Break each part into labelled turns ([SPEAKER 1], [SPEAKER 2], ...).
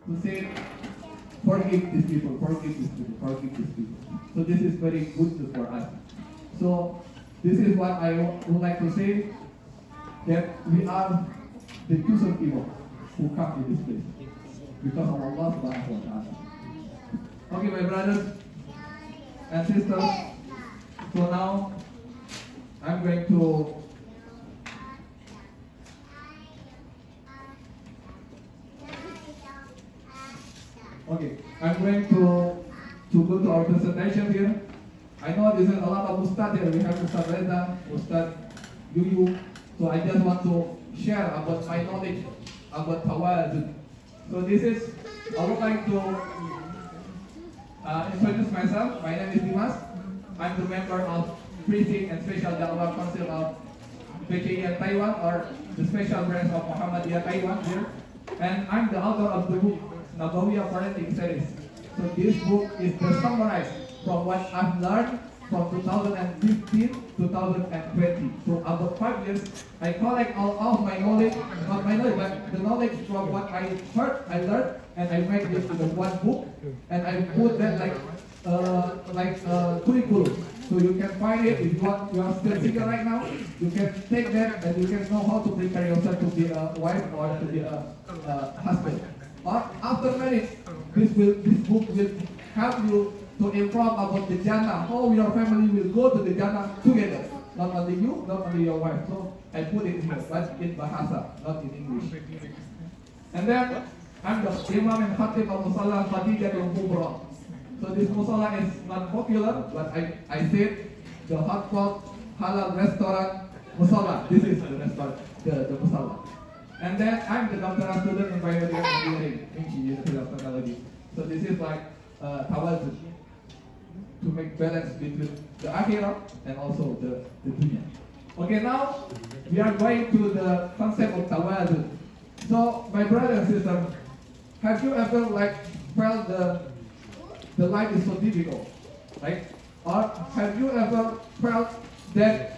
[SPEAKER 1] to say, forgive these people, forgive these people, forgive these people. So this is very good for us. So this is what I would like to say, that we are the chosen people who come to this place because of Allah subhanahu wa ta'ala. Okay, my brothers and sisters, so now I'm going to go to our presentation here. I know this is a lot of Ustad here. We have Ustad Reza, Ustad Yuyu. So I just want to share about my knowledge about Tawazun. So this is, I would like to introduce myself. My name is Dimas. I'm the member of Preaching and Special Dawah Council of PCI Taiwan, or the special branch of Muhammadiyah Taiwan here. And I'm the author of the book Nabawiyah Parenting Series. So this book is the summarize from what I've learned from 2015 2020. So about 5 years, I collect all of my knowledge, not my knowledge, but the knowledge from what I heard, I learned, and I make this into one book, and I put that like curriculum. So you can find it if you are still single right now. You can take that and you can know how to prepare yourself to be a wife or to be a husband. Or after marriage, this book will help you to inform about the Jannah, how your family will go to the Jannah together. Not only you, not only your wife. So I put it here, but in Bahasa, not in English. And then I'm the Imam and Khatib of Musalla Khadijah al-Kubra. So this musalla is not popular, but I said the hot pot halal restaurant musalla. This is the restaurant, the musalla. And then I'm the doctoral student in biomedical engineering, University of Technology. So this is like Tawazun, to make balance between the akhirah and also the dunya. Okay, now we are going to the concept of Tawazun. So my brother and sister, have you ever felt the life is so difficult, right? Or have you ever felt that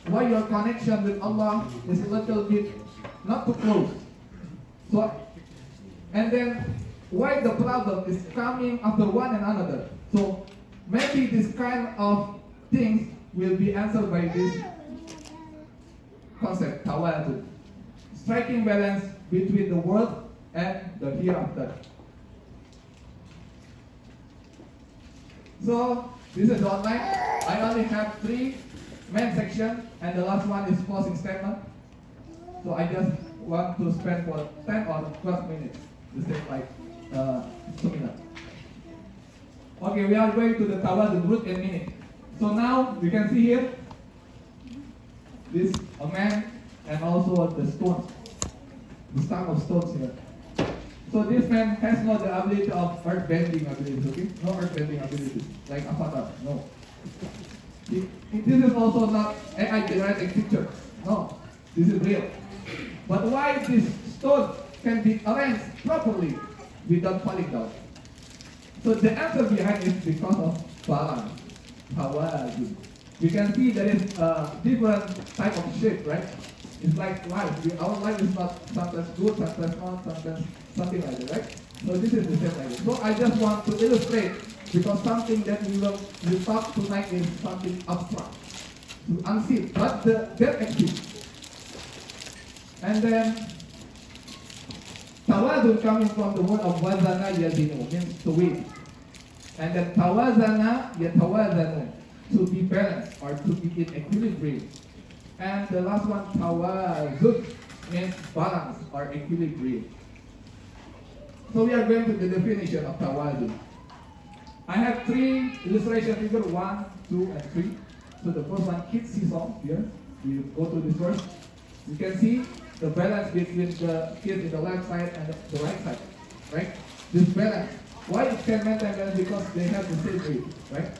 [SPEAKER 1] why your connection with Allah is a little bit not too close? So, and then why the problem is coming after one and another? So maybe this kind of things will be answered by this concept, Tawazun. Striking balance between the world and the hereafter. So this is online. I only have 3 main sections, and the last one is closing statement. So I just want to spend for 10 or 12 minutes. This is like 2 minutes. Okay, we are going to the Tawazun root and meaning. So now you can see here this a man and also the stones, the stack of stones here. So this man has not the ability of earth bending abilities, okay? No earth bending abilities, like Avatar, no. This is also not AI generated picture, no. This is real. But why this stone can be arranged properly without falling down? So the answer behind is because of balance, Tawazun. You can see there is a different type of shape, right? It's like life. Our life is not sometimes good, sometimes not, sometimes something like that, right? So this is the same idea. So I just want to illustrate, because something that we talk tonight is something abstract, unseen, but that exists. And then Tawazun coming from the word of wazana yazinu, means to weigh. And then tawazana yatawazanu, to be balanced or to be in equilibrium. And the last one, Tawazun, means balance or equilibrium. So we are going to the definition of Tawazun. I have 3 illustration figures, 1, 2, and 3. So the first one, kids seesaw here. We go to this first. You can see the balance between the kids in the left side and the right side, right? This balance. Why it can maintain balance? Because they have the same weight, right?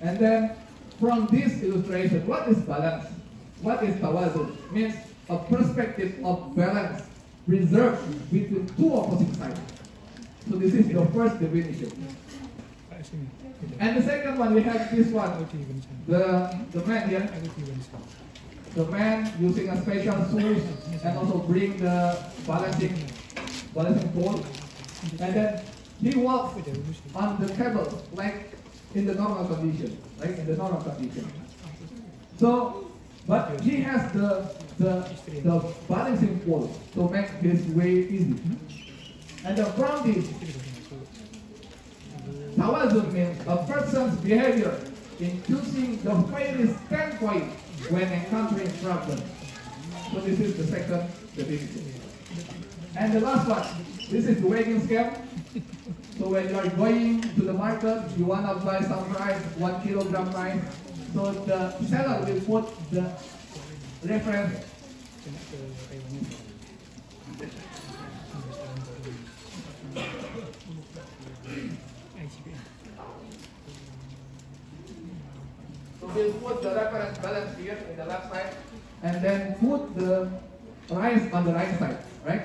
[SPEAKER 1] And then from this illustration, what is balance? What is Tawazun? Means a perspective of balance preserved between 2 opposite sides. So this is the first definition. And the second one, we have this one. The man here. The man using a special shoes and also bring the balancing pole. And then he walks on the cable like in the normal condition, right? In the normal condition. So, but he has the balancing pole to make his way easy. And from this, Tawazun means a person's behavior in choosing the fairest standpoint when encountering problems. So this is the second definition. And the last one, this is the weighing scale. So when you are going to the market, you want to buy some rice, 1 kilogram rice. So the seller will put the reference. So we'll put the reference balance here in the left side, and then put the rice on the right side, right?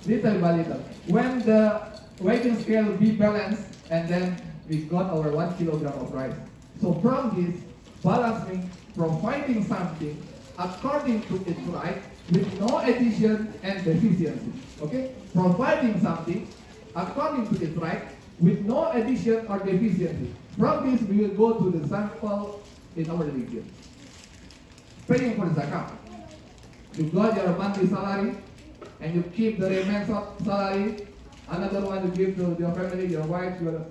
[SPEAKER 1] Little by little. When the weighing scale be balanced, and then we got our 1 kilogram of rice. So from this, balancing, providing something according to its right, with no addition and deficiency. Okay? Providing something according to its right, with no addition or deficiency. From this, we will go to the sample in our religion. Paying for zakat. You got your monthly salary, and you keep the remaining salary. Another one you give to your family, your wife, your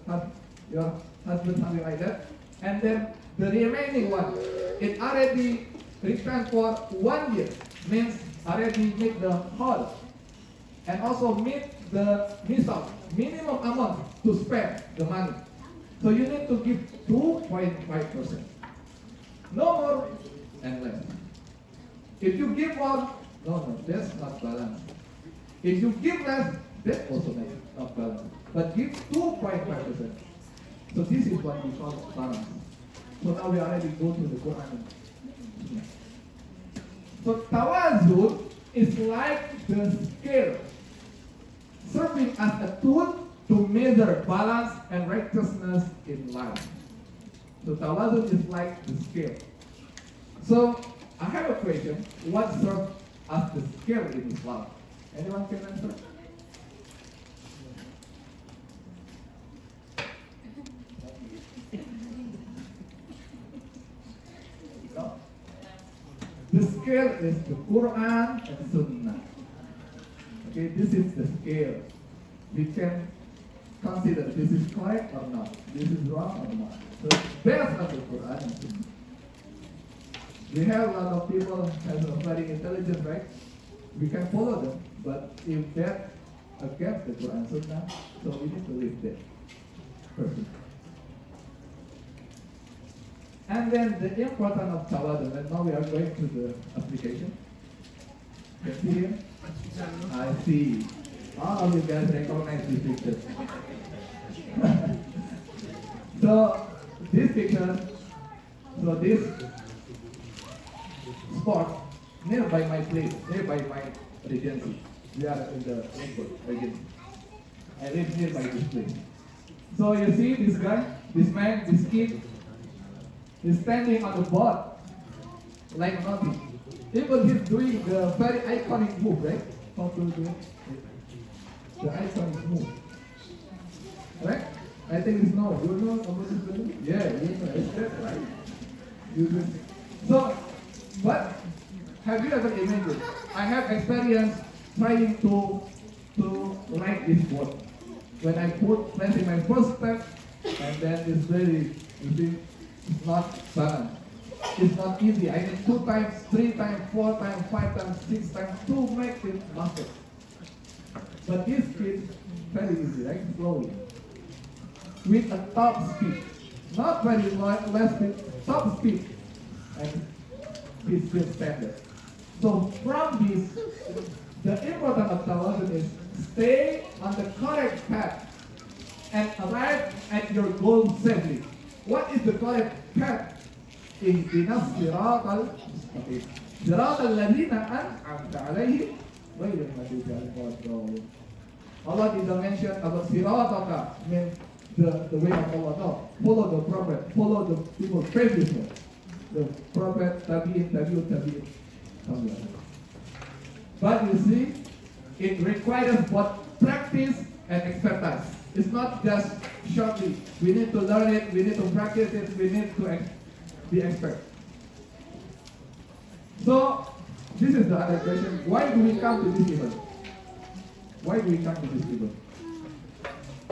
[SPEAKER 1] husband, something like that. And then the remaining one, it already returned for 1 year, means already meet the whole, and also meet the minimum amount to spend the money. So you need to give 2.5%. No more and less. If you give more, no, that's not balanced. If you give less, that's also not balanced. But give 2.5%. So this is what we call balance. So now we already go to the Quran. So Tawazun is like the scale, serving as a tool to measure balance and righteousness in life. So Tawazun is like the scale. So I have a question. What serves as the scale in Islam? Anyone can answer? No? The scale is the Quran and Sunnah. Okay, this is the scale. We can consider this is correct or not, this is wrong or not. So based on the Quran and Sunnah. We have a lot of people has a very intelligent, right? We can follow them, but if that against the Quran and Sunnah, so we need to leave that person. And then the importance of Tawazun, and now we are going to the application. Can you see here? I see. All of you guys recognize this picture. So this picture, so this spot nearby my place, nearby my regency. We are in the neighborhood regency. I live nearby this place. So you see this guy, this man, this kid, he's standing on the board like nothing. Even he's doing the very iconic move, right? How to do it? The iconic move. Right? I think it's no. You know about this movie? Yeah, you know. It's that, right? You do. So, but have you ever imagined? I have experience trying to write this board. When I placing my first step, and then it's very, you see, it's not balanced. It's not easy. I need 2 times, 3 times, 4 times, 5 times, 6 times to make it master. But this kid, very easy, right? Slowly. With a top speed. Not very less speed, top speed. And this is standard. So from this, the importance of Tawazun is stay on the correct path and arrive at your goal safely. What is the correct path? اهدنا الصراط المستقيم صراط الذين أنعمت عليهم غير المغضوب عليهم ولا الضالين. Allah didn't mention about sirataka, means the way of Allah. No, follow the prophet, follow the people previous one. The prophet, tabi'in. But you see, it requires both practice and expertise. It's not just shortly. We need to learn it, we need to practice it, we need to be expert. So, this is the other question. Why do we come to this event? Why do we come to this event?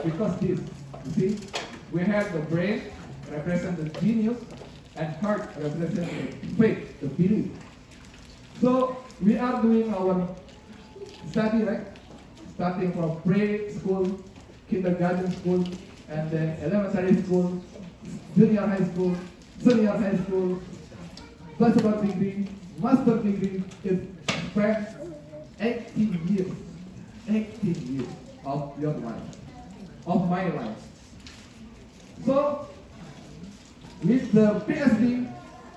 [SPEAKER 1] Because this, you see, we have the brain, represent the genius, and heart represent the faith, the belief. So, we are doing our study, right? Starting from preschool, kindergarten school, and then elementary school, junior high school, senior high school, bachelor degree, master degree. It spent 18 years, 18 years of your life, of my life. So, with the PhD,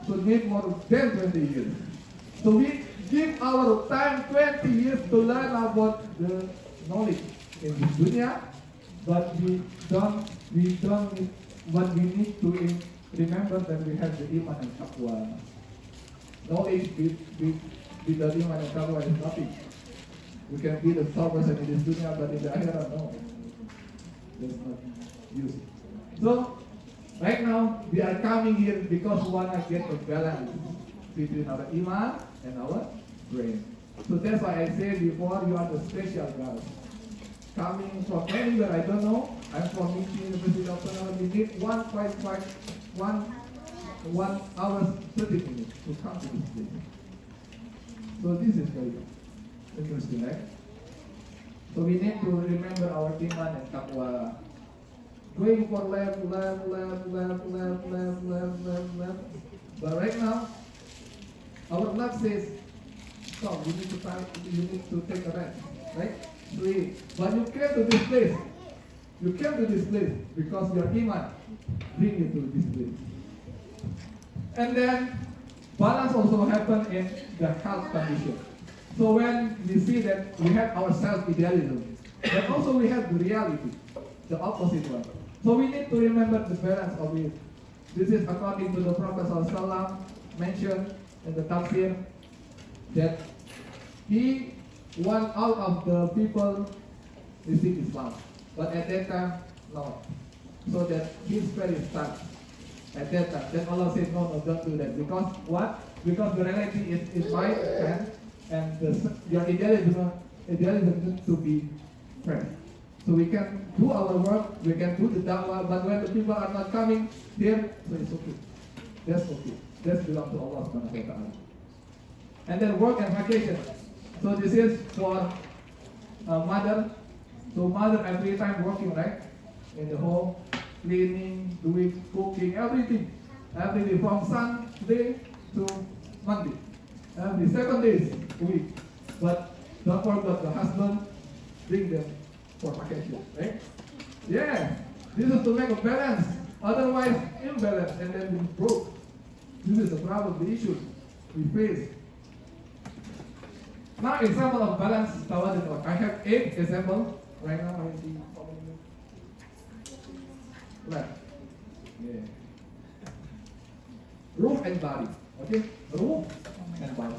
[SPEAKER 1] so need more than 20 years. So we give our time 20 years to learn about the knowledge in this dunya, but we don't but we need to remember that we have the iman and taqwa. Knowledge without iman and taqwa is nothing. We can be the top person in this dunya, but in the akhirah, no. There's not use. So, right now, we are coming here because we want to get a balance between our iman and our brain. So that's why I said before, you are the special guys. Coming from anywhere, I don't know. I'm from Michi University of Sonora. We need 1 hour 30 minutes to come to this place. So this is very interesting, right? So we need to remember our iman and taqwa. Going for left. But right now, our left says, stop, you need to take a rest, right? Sleep. But you came to this place. You came to this place because your iman bring you to this place. And then, balance also happen in the health condition. So when we see that we have our self-idealism, but also we have the reality, the opposite one. So we need to remember the balance of it. This is according to the Prophet ﷺ mentioned in the tafsir that he want all of the people receive Islam, but at that time, no. So that his prayer is stuck at that time. Then Allah said, no, don't do that. Because what? Because the reality is in my hand, and your idealism needs to be fresh. So we can do our work, we can do the da'wah, but when the people are not coming here, so it's okay. That's okay. That belongs to Allah subhanahu wa ta'ala. And then work and vacation. So this is for mother. So mother every time working, right? In the home, cleaning, doing, cooking, everything. Every day from Sunday to Monday. Every 7 days a week. But don't forget the husband bring them for vacation, right? Yeah, this is to make a balance. Otherwise, imbalance, and then we broke. This is the problem, the issue we face. Now, example of balance, Tawazun. I have 8 examples right now. I see how many? Left. Yeah. Ruh and body. Okay? Ruh and body.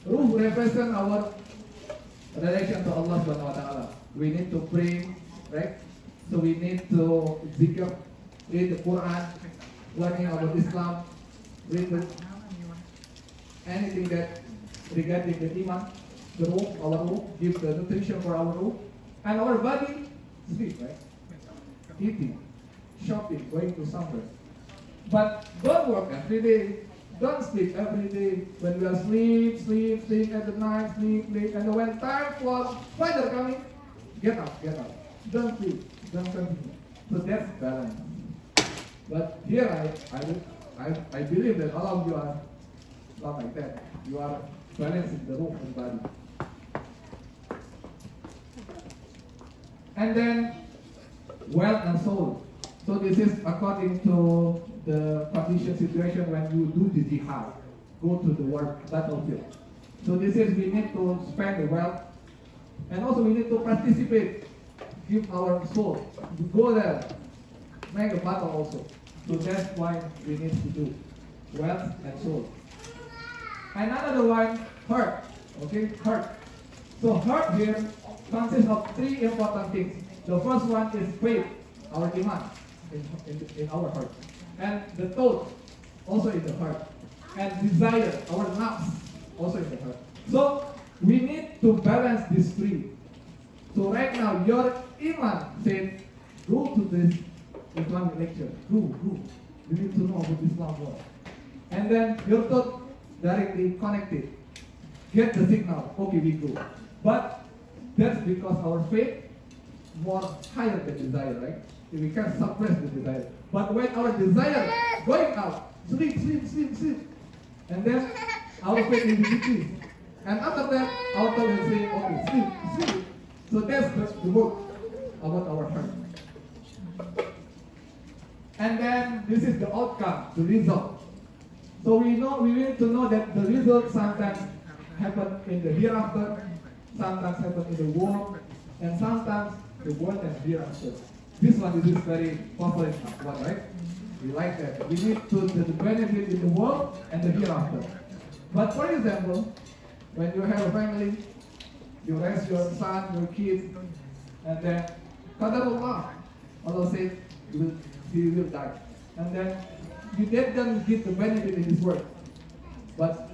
[SPEAKER 1] Ruh represent our relation to Allah subhanahu wa ta'ala. We need to pray, right? So we need to zikr, read the Quran, learning about Islam, read anything that regarding the iman, the ruh, our ruh, give the nutrition for our ruh, and our body, sleep, right? Eating, shopping, going to somewhere. But don't work every day. Don't sleep every day. When we are sleep at the night, sleep, and when time for Fajr coming, get up. Don't sleep, don't continue. So that's balance. But here I believe that all of you are not like that. You are balancing the ruh and body. And then wealth and soul. So this is according to the condition situation when you do the jihad, go to the war battlefield. So this is we need to spend the wealth, and also we need to participate, give our soul, go there, make a battle also. So that's why we need to do wealth and soul. And another one, heart. Okay, heart. So heart here consists of 3 important things. The first one is faith, our iman in our heart. And the thought, also in the heart. And desire, our nafs, also in the heart. So, we need to balance these three. So right now, your iman said, go to this Islamic lecture. Go. You need to know about Islam more. And then your thought directly connected. Get the signal. Okay, we go. But that's because our faith more higher than desire, right? We can't suppress the desire. But when our desire going out, sleep. And then our faith will be decreased. And after that, our thought will say, okay, sleep. So that's the work about our heart. And then this is the outcome, the result. So we need to know that the result sometimes happen in the hereafter, sometimes happen in the world, and sometimes the world and hereafter. This one is very popular one, right? We like that. We need to the benefit in the world and the hereafter. But for example, when you have a family, you raise your son, your kids, and then Qadarullah, Allah said he will die. And then you let them get the benefit in this world. But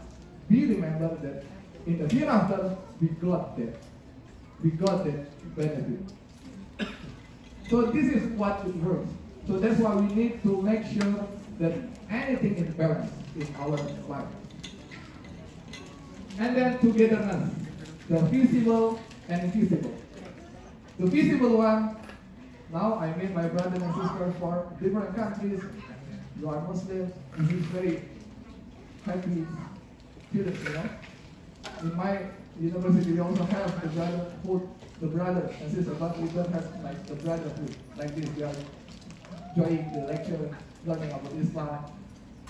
[SPEAKER 1] we remember that in the hereafter, we got that. We got that benefit. So this is what it works. So that's why we need to make sure that anything is balanced in our life. And then togetherness, the visible and invisible. The visible one, now I meet my brothers and sisters for different countries. You are Muslims, this is very happy feeling, In my university, we also have the brotherhood, the brothers and sisters, but we don't have like the brotherhood like this. We are joining the lecture, learning about Islam.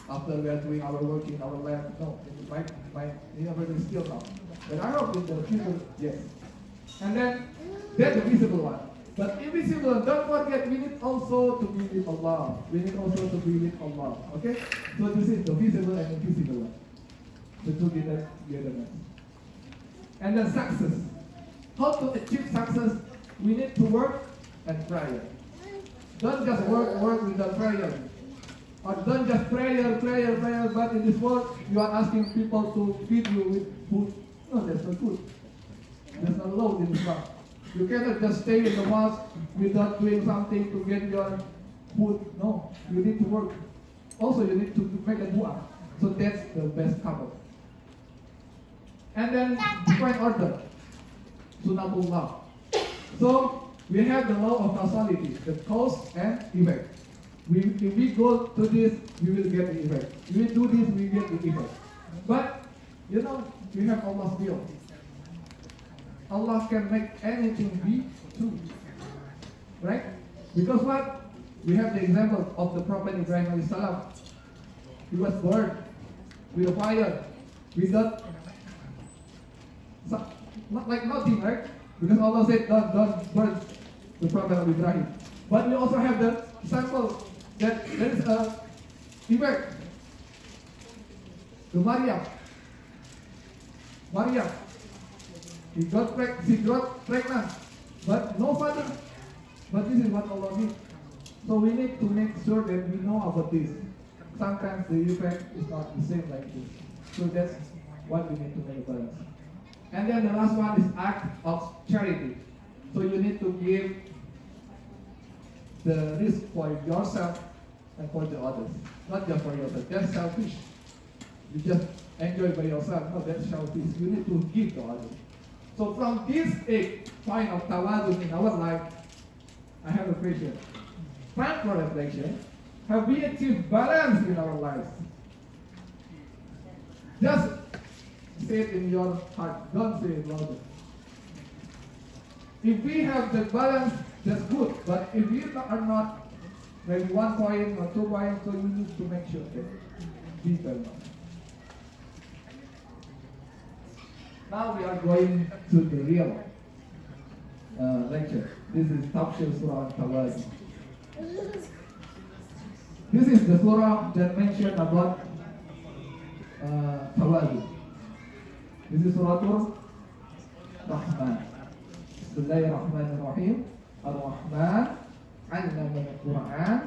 [SPEAKER 1] After we are doing our work in our lab, no, my university still not. But I hope in the future, yes. And then that's the visible one. But invisible, don't forget, we need also to be with Allah. We need also to be with Allah. Okay? So this is the visible and invisible one. The togetherness. And then success. How to achieve success? We need to work and prayer. Don't just work without prayer. Or don't just prayer, but in this world you are asking people to feed you with food. No, that's not good. That's not allowed in Islam. You cannot just stay in the mosque without doing something to get your food. No, you need to work. Also, you need to make a dua. So that's the best couple. And then divine order, Sunnatullah. So we have the law of causality, the cause and effect. If we go to this, we will get the effect. If we do this, we get the effect. But we have Allah's will. Allah can make anything be true. Right? Because what? We have the example of the Prophet Ibrahim alayhi. He was burned with a fire without like nothing, right? Because Allah said don't burn the Prophet Ibrahim. But we also have the example that there is a effect. The Maryam, she got pregnant, but no father. But this is what Allah did. So we need to make sure that we know about this. Sometimes the effect is not the same like this. So that's what we need to make a balance. And then the last one is act of charity. So you need to give the risk for yourself and for the others. Not just for yourself. That's selfish. You just enjoy by yourself. No, that's selfish. You need to give to others. So from this point of Tawazun in our life, I have a question. Time for reflection. Have we achieved balance in our lives? Just say it in your heart. Don't say it louder. If we have the balance, that's good. But if we are not, maybe 1 point or 2 points, so you need to make sure that we balance. Now we are going to the real lecture. This is Tafsir Surah Tawazun. This is the surah that mentioned about Tawazun. This is Surah Rahman. Bismillahirrahmanirrahim. Ar-Rahman, 'allama al-Quran,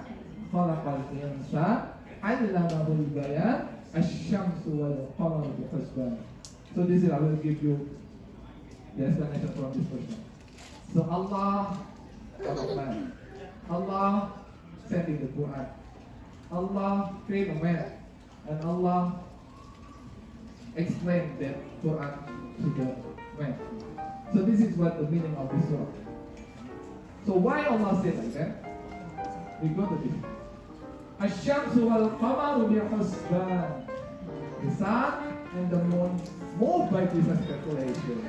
[SPEAKER 1] khalaqal insan, 'allamahul bayan, asy-syamsu wal qamaru bihusban. So this is I will give you the explanation from this question. So Allah, Ar-Rahman, Allah sent in the Quran. Allah created a man, and Allah explained that Quran to the man. So this is what the meaning of this surah. So why Allah said like that? We go to this. Asy-syamsu wal qamaru bihusban. The sun and the moon move by this calculation.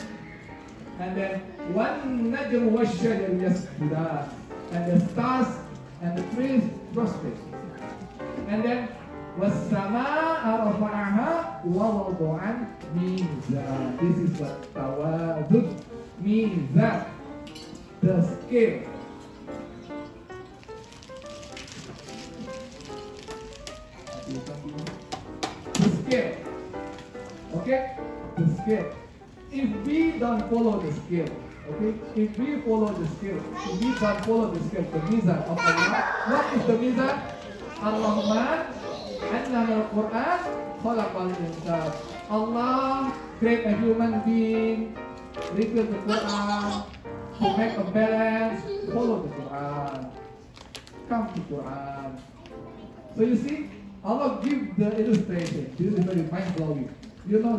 [SPEAKER 1] And then one najmu wash-shajaru yasjudan. And the stars and the trees prostrate. And then was-samaa'a rafa'aha wa wada'an mizan. This is what Tawazun, mizan, the scale. The scale. Okay? The scale. If we don't follow the scale, okay? If we follow the scale, if we don't follow the scale, the mizan of Allah, what is the mizan? Ar-Rahman, 'allama al-Quran, khalaqal insan. Allah create a human being, reveal the Quran, to make a balance, follow the Quran. Come to Quran. So you see, Allah give the illustration. This is very mind blowing. You know.